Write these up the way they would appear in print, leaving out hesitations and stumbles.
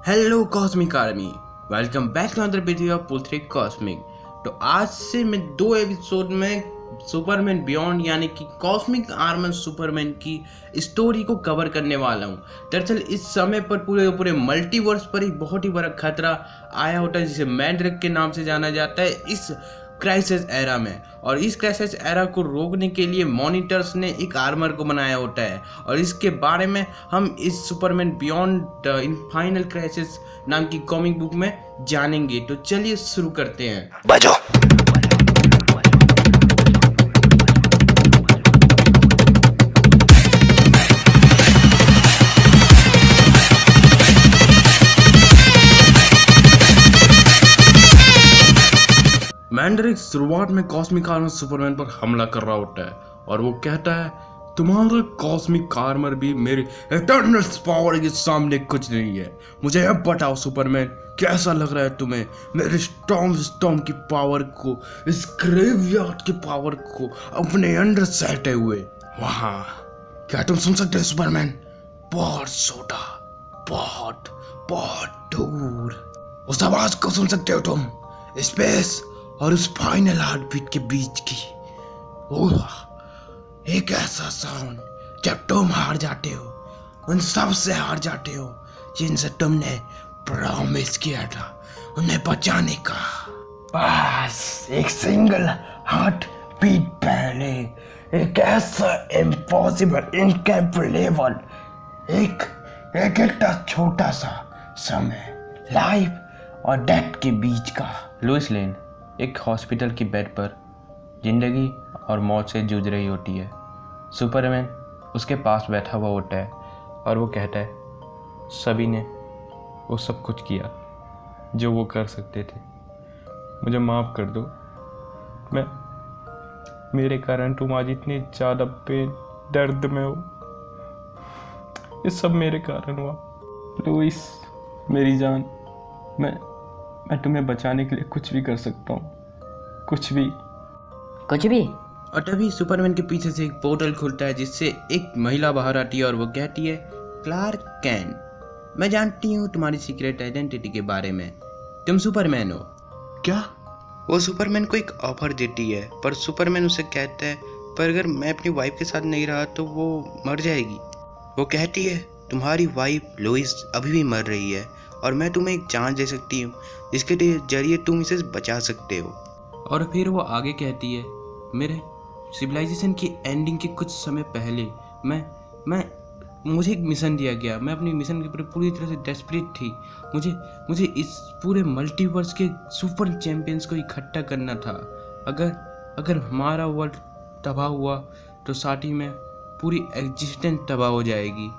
Hello Cosmic Army, welcome back to another video of पुल3 Cosmic. तो आज से मैं 2 एपिसोड में सुपरमैन बियॉन्ड यानी कि कॉस्मिक आर्मर सुपरमैन की स्टोरी को कवर करने वाला हूँ। दरअसल इस समय पर पूरे मल्टीवर्स पर एक बहुत ही बड़ा खतरा आया होता है जिसे मैंड्रिक के नाम से जाना जाता है इस क्राइसिस एरा में। और इस क्राइसिस एरा को रोकने के लिए मॉनिटर्स ने एक आर्मर को बनाया होता है और इसके बारे में हम इस Superman beyond in final crisis नाम की कॉमिक बुक में जानेंगे। तो चलिए शुरू करते हैं। बजो। मैंड्रिक शुरुआत में कॉस्मिक आर्मर सुपरमैन पर हमला कर रहा होता है और वो कहता है तुम्हारा कॉस्मिक आर्मर भी मेरे इटर्नल पावर के सामने कुछ नहीं है। मुझे अब बताओ सुपरमैन, कैसा लग रहा है तुम्हें मेरे स्टॉर्म की पावर को, इस ग्रेवयार्ड की पावर को अपने अंदर सहते हुए? वहाँ क्या तुम सुन सकते हो सुपरमैन? बहुत छोटा, बहुत बहुत दूर उस आवाज को सुन सकते हो तुम, स्पेस और उस फाइनल हार्टबीट के बीच की। ओह, एक ऐसा साउंड जब तुम हार जाते हो, उन सब से हार जाते हो जिनसे तुमने प्रॉमिस किया था उन्हें बचाने का। बस एक सिंगल हार्ट बीट पहले, एक ऐसा इम्पॉसिबल, इनकैपेबल, एक छोटा सा समय लाइफ और डेथ के बीच का। लुइस लेन एक हॉस्पिटल की बेड पर जिंदगी और मौत से जूझ रही होती है। सुपरमैन उसके पास बैठा हुआ होता है और वो कहता है सभी ने वो सब कुछ किया जो वो कर सकते थे, मुझे माफ़ कर दो। मेरे कारण तुम आज इतने ज़्यादा दर्द में हो, ये सब मेरे कारण हुआ। लुइस मेरी जान, मैं तुम्हें बचाने के लिए कुछ भी कर सकता हूँ, कुछ भी। और तभी सुपरमैन के पीछे से एक पोर्टल खुलता है जिससे एक महिला बाहर आती है और वो कहती है क्लार्क कैंट, मैं जानती हूँ तुम्हारी सीक्रेट आइडेंटिटी के बारे में, तुम सुपरमैन हो क्या? वो सुपरमैन को एक ऑफर देती है पर सुपरमैन उसे कहता है पर अगर मैं अपनी वाइफ के साथ नहीं रहा तो वो मर जाएगी। वो कहती है तुम्हारी वाइफ लुइस अभी भी मर रही है और मैं तुम्हें एक चांस दे सकती हूँ जिसके जरिए तुम इसे बचा सकते हो। और फिर वो आगे कहती है मेरे सिविलाइजेशन की एंडिंग के कुछ समय पहले मुझे एक मिशन दिया गया। मैं अपनी मिशन के पूरी तरह से डेस्परेट थी। मुझे इस पूरे मल्टीवर्स के सुपर चैंपियंस को इकट्ठा करना था। अगर हमारा वर्ल्ड तबाह हुआ तो साथ ही में पूरी एग्जिस्टेंस तबाह हो जाएगी।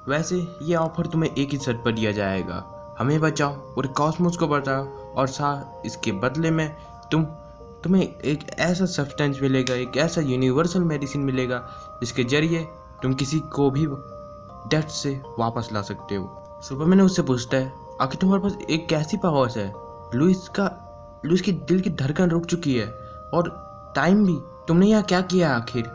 वैसे ये ऑफर तुम्हें एक ही शर्त पर दिया जाएगा, हमें बचाओ और कॉस्मोस को बचाओ और साथ इसके बदले में तुम्हें एक ऐसा सब्सटेंस मिलेगा, एक ऐसा यूनिवर्सल मेडिसिन मिलेगा जिसके जरिए तुम किसी को भी डेथ से वापस ला सकते हो। सुपरमैन उससे पूछता है आखिर तुम्हारे पास एक कैसी पावर्स है? लुइस की दिल की धड़कन रुक चुकी है और टाइम भी, तुमने यहाँ क्या किया आखिर?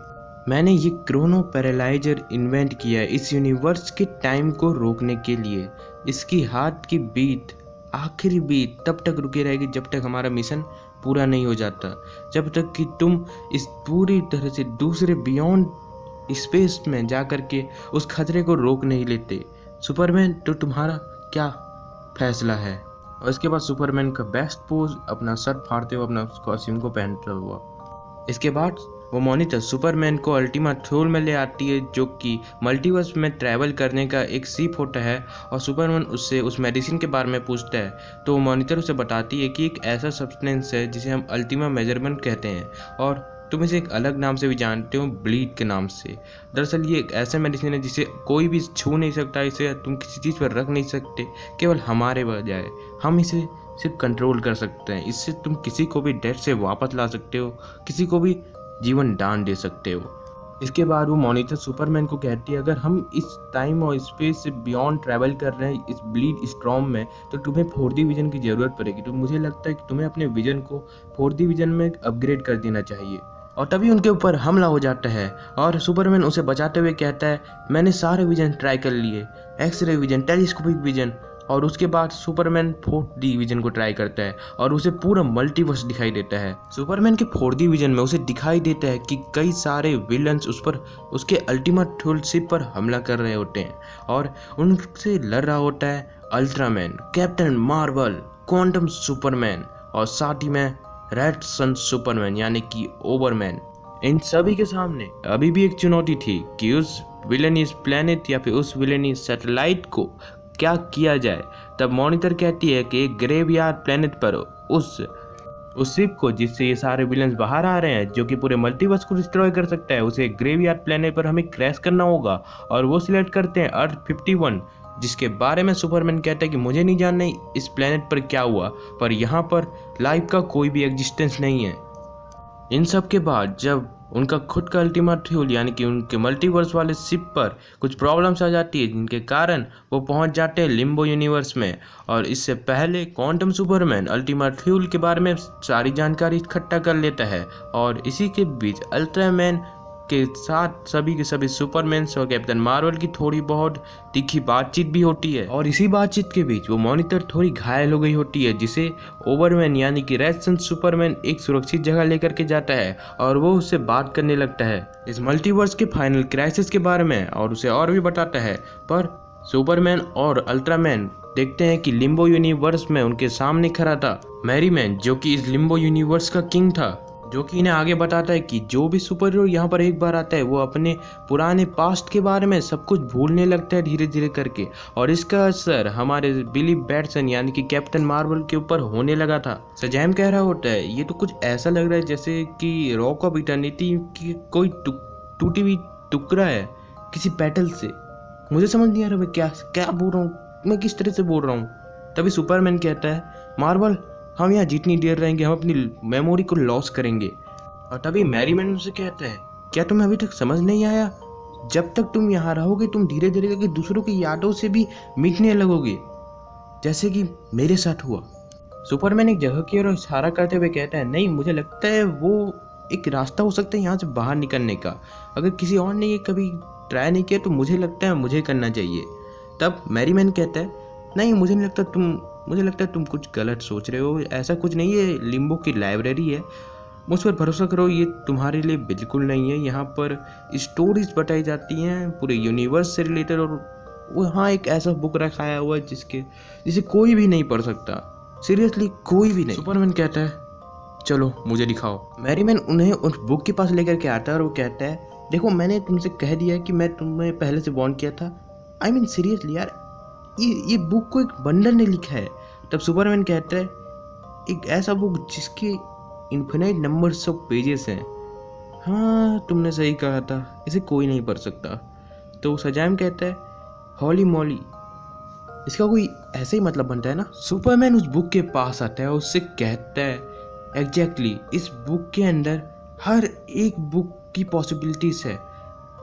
मैंने ये क्रोनो पैरालाइजर इन्वेंट किया है इस यूनिवर्स के टाइम को रोकने के लिए। इसकी हार्ट की बीट, आखिरी बीट तब तक रुकी रहेगी जब तक हमारा मिशन पूरा नहीं हो जाता, जब तक कि तुम इस पूरी तरह से दूसरे बियॉन्ड स्पेस में जा कर के उस खतरे को रोक नहीं लेते। सुपरमैन तो तुम्हारा क्या फैसला है? और इसके बाद सुपरमैन का बेस्ट पोज अपना सर फाड़ते हुए अपना कॉस्ट्यूम को पहनता हुआ। इसके बाद वो मॉनिटर सुपरमैन को अल्टीमा थ्योल में ले आती है जो कि मल्टीवर्स में ट्रैवल करने का एक शिप होता है और सुपरमैन उससे उस मेडिसिन के बारे में पूछता है तो वो मॉनिटर उसे बताती है कि एक ऐसा सब्सटेंस है जिसे हम अल्टीमा मेजरमेंट कहते हैं और तुम इसे एक अलग नाम से भी जानते हो, ब्लीड के नाम से। दरअसल ये एक ऐसा मेडिसिन है जिसे कोई भी छू नहीं सकता, इसे तुम किसी चीज़ पर रख नहीं सकते, केवल हमारे बजाय हम इसे सिर्फ कंट्रोल कर सकते हैं। इससे तुम किसी को भी डेथ से वापस ला सकते हो, किसी को भी जीवन दान दे सकते हो। इसके बाद वो मॉनिटर सुपरमैन को कहती है अगर हम इस टाइम और स्पेस से बियॉन्ड ट्रैवल कर रहे हैं इस ब्लीड स्टॉर्म में तो तुम्हें 4D विजन की ज़रूरत पड़ेगी। तो मुझे लगता है कि तुम्हें अपने विजन को 4D विजन में अपग्रेड कर देना चाहिए। और तभी उनके ऊपर हमला हो जाता है और सुपरमैन उसे बचाते हुए कहता है मैंने सारे विजन ट्राई कर लिए, एक्सरे विजन, टेलीस्कोपिक विजन, और उसके बाद सुपरमैन 4th डिवीजन को ट्राई करता है और उसे पूरा मल्टीवर्स दिखाई देता है। सुपरमैन के 4th डिवीजन में उसे दिखाई देता है कि कई सारे विलन्स उस पर उसके अल्टीमा थ्रूल शिप पर हमला कर रहे होते हैं और उनसे लड़ रहा होता है Ultraman, captain Marvel, quantum Superman और साथ ही में रेड सन सुपरमैन यानी कि ओवरमैन। इन सभी के सामने अभी भी एक चुनौती थी कि उस विलेनियस प्लेनेट या फिर उस विलेनियस सैटेलाइट को क्या किया जाए। तब मॉनिटर कहती है कि एक ग्रेवयार्ड प्लेनेट पर उस शिप को जिससे ये सारे विलन्स बाहर आ रहे हैं, जो कि पूरे मल्टीवर्स को डिस्ट्रॉय कर सकता है, उसे ग्रेवयार्ड प्लेनेट पर हमें क्रैश करना होगा। और वो सिलेक्ट करते हैं अर्थ 51, जिसके बारे में सुपरमैन कहता है कि मुझे नहीं जानना इस प्लेनेट पर क्या हुआ, पर यहाँ पर लाइफ का कोई भी एग्जिस्टेंस नहीं है। इन सब के बाद जब उनका खुद का अल्टीमा थ्रूल यानी कि उनके मल्टीवर्स वाले शिप पर कुछ प्रॉब्लम्स आ जाती है, जिनके कारण वो पहुंच जाते हैं लिम्बो यूनिवर्स में। और इससे पहले क्वांटम सुपरमैन अल्टीमा थ्रूल के बारे में सारी जानकारी इकट्ठा कर लेता है और इसी के बीच अल्ट्रामैन के साथ सभी के सभी सुपरमैन्स और कैप्टन मार्वल की थोड़ी बहुत तीखी बातचीत भी होती है। और इसी बातचीत के बीच वो मॉनिटर थोड़ी घायल हो गई होती है, जिसे ओवरमैन यानी कि रेड सन सुपरमैन एक सुरक्षित जगह लेकर के जाता है और वो उससे बात करने लगता है इस मल्टीवर्स के फाइनल क्राइसिस के बारे में और उसे और भी बताता है। पर सुपरमैन और अल्ट्रामैन देखते हैं कि लिम्बो यूनिवर्स में उनके सामने खड़ा था मैरीमैन, जो कि इस लिम्बो यूनिवर्स का किंग था, जो कि इन्हें आगे बताता है कि जो भी सुपर हीरो यहाँ पर एक बार आता है वो अपने पुराने पास्ट के बारे में सब कुछ भूलने लगता है धीरे धीरे करके। और इसका असर हमारे बिली बैटसन यानी कि कैप्टन मार्वल के ऊपर होने लगा था। शज़ैम कह रहा होता है ये तो कुछ ऐसा लग रहा है जैसे कि रॉक ऑफ इटर्निटी की कोई टूटी हुई टुकड़ा है किसी बैटल से। मुझे समझ नहीं आ रहा मैं क्या बोल रहा हूँ, मैं किस तरह से बोल रहा हूँ। तभी सुपरमैन कहता है मार्वल हम यहाँ जितनी देर रहेंगे हम अपनी मेमोरी को लॉस करेंगे। और तभी मैरीमैन उसे कहता है क्या तुम्हें अभी तक समझ नहीं आया, जब तक तुम यहाँ रहोगे तुम धीरे धीरे करके दूसरों की यादों से भी मिटने लगोगे, जैसे कि मेरे साथ हुआ। सुपरमैन एक जगह की ओर इशारा करते हुए कहता है नहीं, मुझे लगता है वो एक रास्ता हो सकता है यहाँ से बाहर निकलने का। अगर किसी और ने ये कभी ट्राई नहीं किया तो मुझे लगता है मुझे करना चाहिए। तब मैरीमैन कहता है नहीं, मुझे लगता है तुम कुछ गलत सोच रहे हो, ऐसा कुछ नहीं है, लिम्बो की लाइब्रेरी है, मुझ पर भरोसा करो, ये तुम्हारे लिए बिल्कुल नहीं है। यहाँ पर स्टोरीज बताई जाती हैं पूरे यूनिवर्स से रिलेटेड और वहाँ एक ऐसा बुक रखाया हुआ है जिसे कोई भी नहीं पढ़ सकता, सीरियसली कोई भी नहीं। सुपरमैन कहता है चलो मुझे दिखाओ। मैरीमैन उन्हें उस बुक के पास लेकर के आता है और वो कहता है देखो मैंने तुमसे कह दिया है कि मैं तुम्हें पहले से वार्न किया था, आई मीन सीरियसली यार, ये बुक को एक बंडल ने लिखा है। तब सुपरमैन कहता है एक ऐसा बुक जिसके इन्फिनाइट नंबर्स ऑफ पेजेस हैं। हाँ तुमने सही कहा था, इसे कोई नहीं पढ़ सकता। तो शज़ैम कहता है हॉली मॉली, इसका कोई ऐसा ही मतलब बनता है ना। सुपरमैन उस बुक के पास आता है और उससे कहता है एग्जैक्टली इस बुक के अंदर हर एक बुक की पॉसिबिलिटीज है।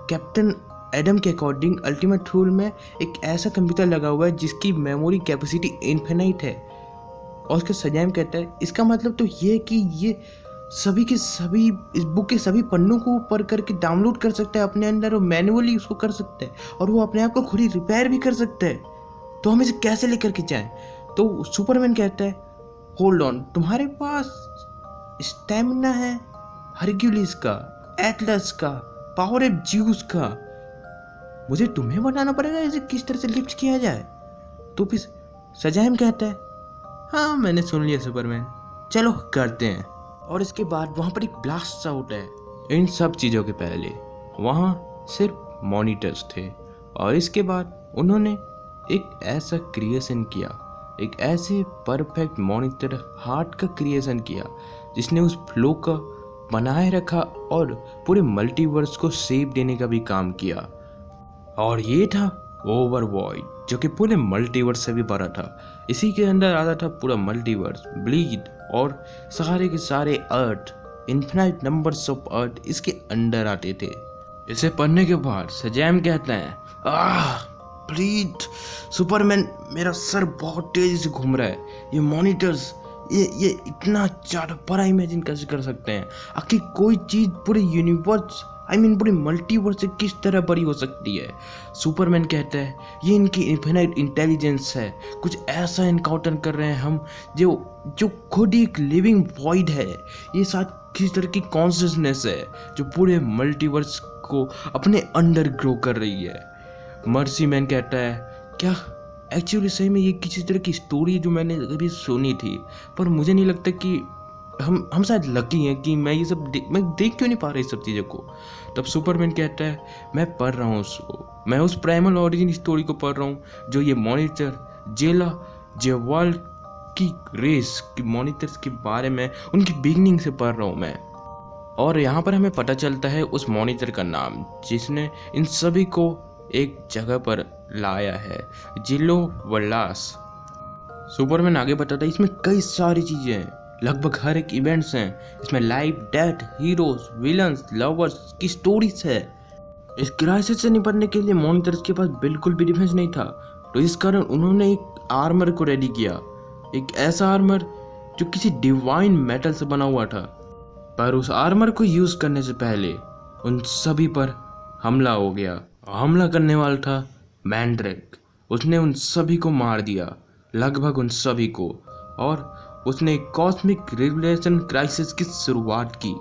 कैप्टन एडम के अकॉर्डिंग अल्टीमेट थ्रूल में एक ऐसा कंप्यूटर लगा हुआ है जिसकी मेमोरी कैपेसिटी इन्फिनाइट है। और उसके शज़ैम कहता है इसका मतलब तो ये है कि ये सभी के सभी इस बुक के सभी पन्नों को पढ़ करके डाउनलोड कर सकता है अपने अंदर और मैनुअली उसको कर सकता है और वो अपने आप को खुद ही रिपेयर भी कर सकता है। तो हम इसे कैसे लेकर के जाएं? तो सुपरमैन कहता है होल्ड ऑन, तुम्हारे पास स्टैमिना है हरक्यूलिस का, एटलस का, पावर ऑफ ज़्यूस का, मुझे तुम्हें बताना पड़ेगा इसे किस तरह से लिफ्ट किया जाए। तो फिर शज़ैम कहता है हाँ मैंने सुन लिया सुपरमैन, चलो करते हैं। और इसके बाद वहाँ पर एक ब्लास्ट सा होता है। इन सब चीज़ों के पहले वहाँ सिर्फ मॉनिटर्स थे और इसके बाद उन्होंने एक ऐसा क्रिएशन किया, एक ऐसे परफेक्ट मॉनिटर हार्ट का क्रिएशन किया जिसने उस फ्लो का बनाए रखा और पूरे मल्टीवर्स को सेव देने का भी काम किया। और ये था ओवरवॉइड, जो कि पूरे मल्टीवर्स से भी बड़ा था। इसी के अंदर आता था पूरा मल्टीवर्स, ब्लीड और सारे के सारे अर्थ, इन्फिनाइट नंबर्स ऑफ अर्थ इसके अंदर आते थे। इसे पढ़ने के बाद शज़ैम कहते हैं ब्लीड, सुपरमैन मेरा सर बहुत तेजी से घूम रहा है, ये मॉनिटर्स ये इतना ज़्यादा बड़ा इमेजिन कैसे कर सकते हैं? आखिर कोई चीज़ पूरे यूनिवर्स पूरे मल्टीवर्स से किस तरह बड़ी हो सकती है। सुपरमैन कहता है ये इनकी इन्फिनाइट इंटेलिजेंस है, कुछ ऐसा इनकाउंटर कर रहे हैं हम जो जो खुद ही एक लिविंग वॉइड है। ये साथ किस तरह की कॉन्शियसनेस है जो पूरे मल्टीवर्स को अपने अंडर ग्रो कर रही है। मर्सी मैन कहता है क्या एक्चुअली सही में ये किसी तरह की स्टोरी जो मैंने कभी सुनी थी, पर मुझे नहीं लगता कि हम शायद लकी हैं कि मैं ये सब मैं देख क्यों नहीं पा रहा इस सब चीज़ों को। तब सुपरमैन कहता है मैं पढ़ रहा हूँ उसको, मैं उस प्राइमल ओरिजिन स्टोरी को पढ़ रहा हूँ जो ये मॉनिटर जेला जेवाल की रेस की मॉनिटर्स के बारे में उनकी बिगनिंग से पढ़ रहा हूँ मैं। और यहाँ पर हमें पता चलता है उस मॉनिटर का नाम जिसने इन सभी को एक जगह पर लाया है, जिलो वल्लास। सुपरमैन आगे बताता है इसमें कई सारी चीज़ें हैं, लगभग हर एक इवेंट्स हैं, इसमें life death heroes villains lovers की स्टोरीज है। इस क्राइसिस से निपटने के लिए मॉनिटर्स के पास बिल्कुल भी डिफेंस नहीं था, तो इस कारण उन्होंने एक आर्मर को रेडी किया, एक ऐसा आर्मर जो किसी डिवाइन मेटल से बना हुआ था। पर उस आर्मर को यूज करने से पहले उन सभी पर हमला हो गया। हमला करने वाला था मैंड्रेक। उसने उन सभी को मार दिया, लगभग उन सभी को, और उसने एक कॉस्मिक रिवलेशन क्राइसिस की शुरुआत की।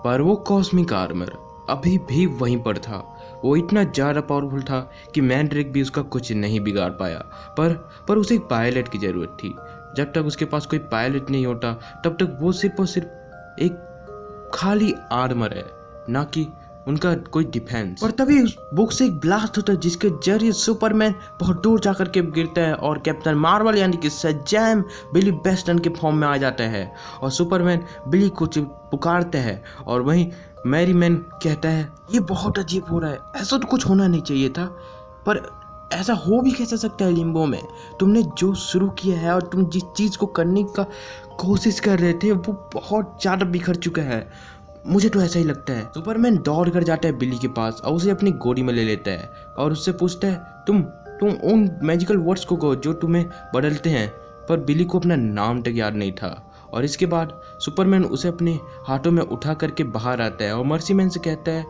पर वो कॉस्मिक आर्मर अभी भी वहीं पर था। वो इतना ज़्यादा पावरफुल था कि मैंड्रेक भी उसका कुछ नहीं बिगाड़ पाया। पर उसे एक पायलट की ज़रूरत थी। जब तक उसके पास कोई पायलट नहीं होता तब तक वो सिर्फ और सिर्फ एक खाली आर्मर है, ना कि उनका कोई डिफेंस। और तभी उस बुक से एक ब्लास्ट होता है जिसके जरिए सुपरमैन बहुत दूर जाकर के गिरता है और कैप्टन मार्वल यानी कि शज़ैम बिली बेस्टन के फॉर्म में आ जाता है और सुपरमैन बिली को पुकारते हैं। और वहीं मैरी मैन कहता है ये बहुत अजीब हो रहा है, ऐसा तो कुछ होना नहीं चाहिए था, पर ऐसा हो भी कैसे सकता है लिम्बो में। तुमने जो शुरू किया है और तुम जिस चीज़ को करने का कोशिश कर रहे थे वो बहुत ज़्यादा बिखर चुका है, मुझे तो ऐसा ही लगता है। सुपरमैन दौड़ कर जाता है बिली के पास और उसे अपनी गोदी में ले लेता है और उससे पूछता है तुम उन मैजिकल वर्ड्स को कहो जो तुम्हें बदलते हैं। पर बिली को अपना नाम तक याद नहीं था। और इसके बाद सुपरमैन उसे अपने हाथों में उठा करके बाहर आता है और मर्सी मैन से कहता है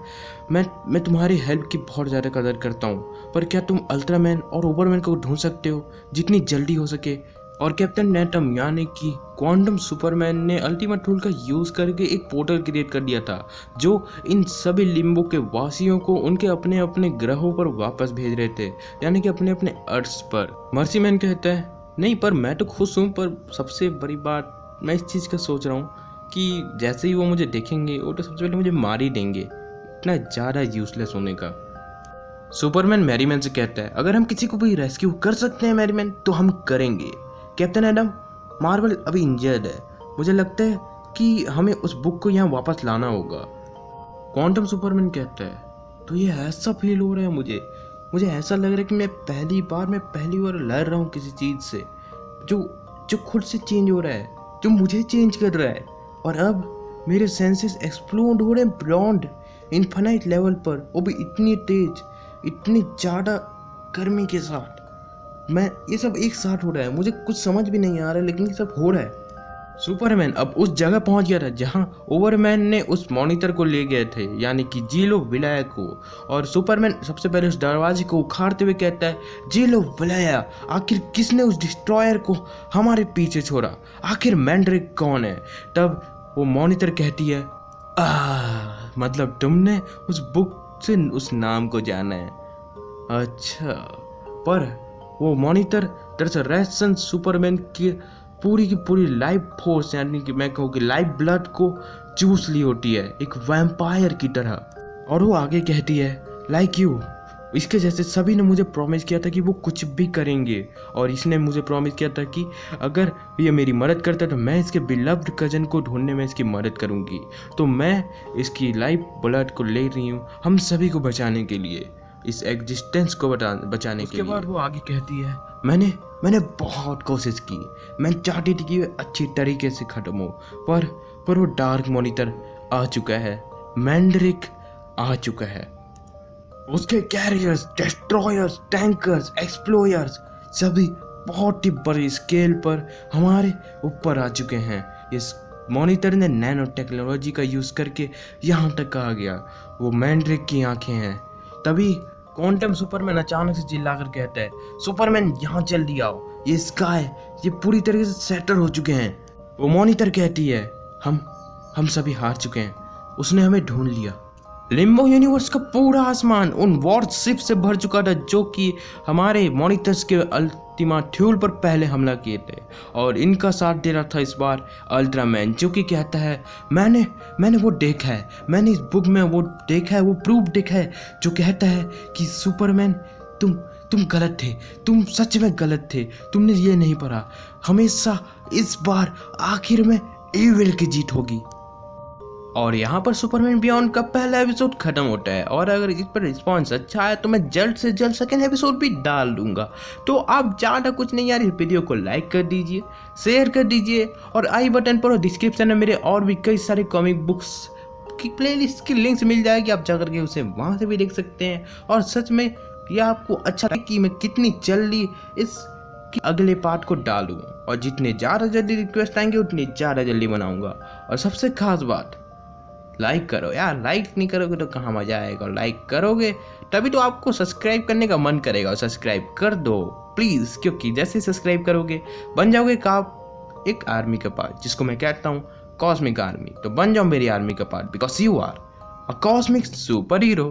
मैं तुम्हारी हेल्प की बहुत ज़्यादा कदर करता हूँ, पर क्या तुम अल्ट्रामैन और ओवरमैन को ढूंढ सकते हो जितनी जल्दी हो सके। और कैप्टन एटम यानी कि क्वांटम सुपरमैन ने अल्टीमेट टूल का यूज़ करके एक पोर्टल क्रिएट कर दिया था जो इन सभी लिम्बो के वासियों को उनके अपने अपने ग्रहों पर वापस भेज रहे थे, यानी कि अपने अपने अर्थ पर। मर्सी मैन कहता है नहीं, पर मैं तो खुश हूँ, पर सबसे बड़ी बात मैं इस चीज़ का सोच रहा हूँ कि जैसे ही वो मुझे देखेंगे वो तो सबसे पहले मुझे मार ही देंगे, इतना ज़्यादा यूजलेस होने का। सुपरमैन मैरी मैन से कहता है अगर हम किसी को भी रेस्क्यू कर सकते हैं मैरी मैन तो हम करेंगे। कैप्टन एडम मार्वल अभी इंजर्ड है, मुझे लगता है कि हमें उस बुक को यहाँ वापस लाना होगा। क्वांटम सुपरमैन कहता है तो ये ऐसा फील हो रहा है मुझे ऐसा लग रहा है कि मैं पहली बार लड़ रहा हूँ किसी चीज़ से जो खुद से चेंज हो रहा है, जो मुझे चेंज कर रहा है। और अब मेरे सेंसेस एक्सप्लोड हो रहे हैं बियॉन्ड इन्फिनाइट लेवल पर, वो भी इतनी तेज, इतनी ज़्यादा गर्मी के साथ। मैं ये सब एक साथ हो रहा है, मुझे कुछ समझ भी नहीं आ रहा है, लेकिन ये सब हो रहा है। सुपरमैन अब उस जगह पहुंच गया था जहां ओवरमैन ने उस मॉनिटर को ले गए थे, यानी कि जिलो विलाया को। और सुपरमैन सबसे पहले उस दरवाजे को उखाड़ते हुए कहता है जिलो विलाया, आखिर किसने उस डिस्ट्रॉयर को हमारे पीछे छोड़ा, आखिर मैंड्रेक कौन है। तब वो मॉनिटर कहती है मतलब तुमने उस बुक से उस नाम को जाना है, अच्छा। पर वो मॉनिटर दरअसल रेसन सुपरमैन की पूरी लाइफ फोर्स, यानी कि मैं कहूँ कि लाइफ ब्लड को चूस ली होती है एक वैम्पायर की तरह। और वो आगे कहती है लाइक यू, इसके जैसे सभी ने मुझे प्रॉमिस किया था कि वो कुछ भी करेंगे, और इसने मुझे प्रॉमिस किया था कि अगर ये मेरी मदद करता तो मैं इसके बिलव्ड कजन को ढूंढने में इसकी मदद करूँगी। तो मैं इसकी लाइफ ब्लड को ले रही हूँ हम सभी को बचाने के लिए, इस एग्जिस्टेंस को बचाने के लिए। उसके बाद वो आगे कहती है मैंने बहुत कोशिश की, मैं चाहती थी कि वो अच्छी तरीके से ख़त्म हो, पर वो डार्क मॉनिटर आ चुका है, मैंड्रिक आ चुका है, उसके कैरियर्स, डिस्ट्रॉयर्स, टैंकर्स, एक्सप्लोयर्स सभी बहुत ही बड़ी स्केल पर हमारे ऊपर आ चुके हैं। इस मॉनिटर ने नैनो टेक्नोलॉजी का यूज़ करके यहाँ तक आ गया। वो मैंड्रिक की आंखें हैं। तभी क्वांटम सुपरमैन अचानक से चिल्ला कर कहता है, सुपरमैन यहाँ जल्दी आओ, ये स्काई ये पूरी तरीके से सेटल हो चुके हैं। वो मॉनिटर कहती है, हम सभी हार चुके हैं, उसने हमें ढूंढ लिया। लिम्बो यूनिवर्स का पूरा आसमान उन वॉरशिप से भर चुका था जो कि हमारे मॉनिटर्स के अल्टीमा थ्यूल पर पहले हमला किए थे, और इनका साथ दे रहा था इस बार अल्ट्रामैन, जो कि कहता है मैंने वो देखा है, मैंने इस बुक में वो देखा है, वो प्रूफ देखा है जो कहता है कि सुपरमैन तुम गलत थे, तुम सच में गलत थे, तुमने ये नहीं पढ़ा। हमेशा इस बार आखिर में एविल की जीत होगी। और यहाँ पर सुपरमैन बियॉन्ड का पहला एपिसोड खत्म होता है, और अगर इस पर रिस्पॉन्स अच्छा है तो मैं जल्द से जल्द सेकेंड एपिसोड भी डाल दूंगा। तो आप ज़्यादा कुछ नहीं यार, इस वीडियो को लाइक कर दीजिए, शेयर कर दीजिए, और आई बटन पर और डिस्क्रिप्शन में मेरे और भी कई सारे कॉमिक बुक्स की प्लेलिस्ट की लिंक्स मिल जाएगी, आप जाकर के उसे वहाँ से भी देख सकते हैं। और सच में यह आपको अच्छा लगे कि मैं कितनी जल्दी इस अगले पार्ट को डालूँ, और जितने ज़्यादा जल्दी रिक्वेस्ट आएंगे उतनी ज़्यादा जल्दी बनाऊँगा। और सबसे खास बात, लाइक करो यार, लाइक नहीं करोगे तो कहाँ मजा आएगा। लाइक करोगे तभी तो आपको सब्सक्राइब करने का मन करेगा, और सब्सक्राइब कर दो प्लीज़, क्योंकि जैसे सब्सक्राइब करोगे बन जाओगे आप एक आर्मी का पार्ट, जिसको मैं कहता हूँ कॉस्मिक आर्मी। तो बन जाओ मेरी आर्मी का part, because you are a cosmic super hero.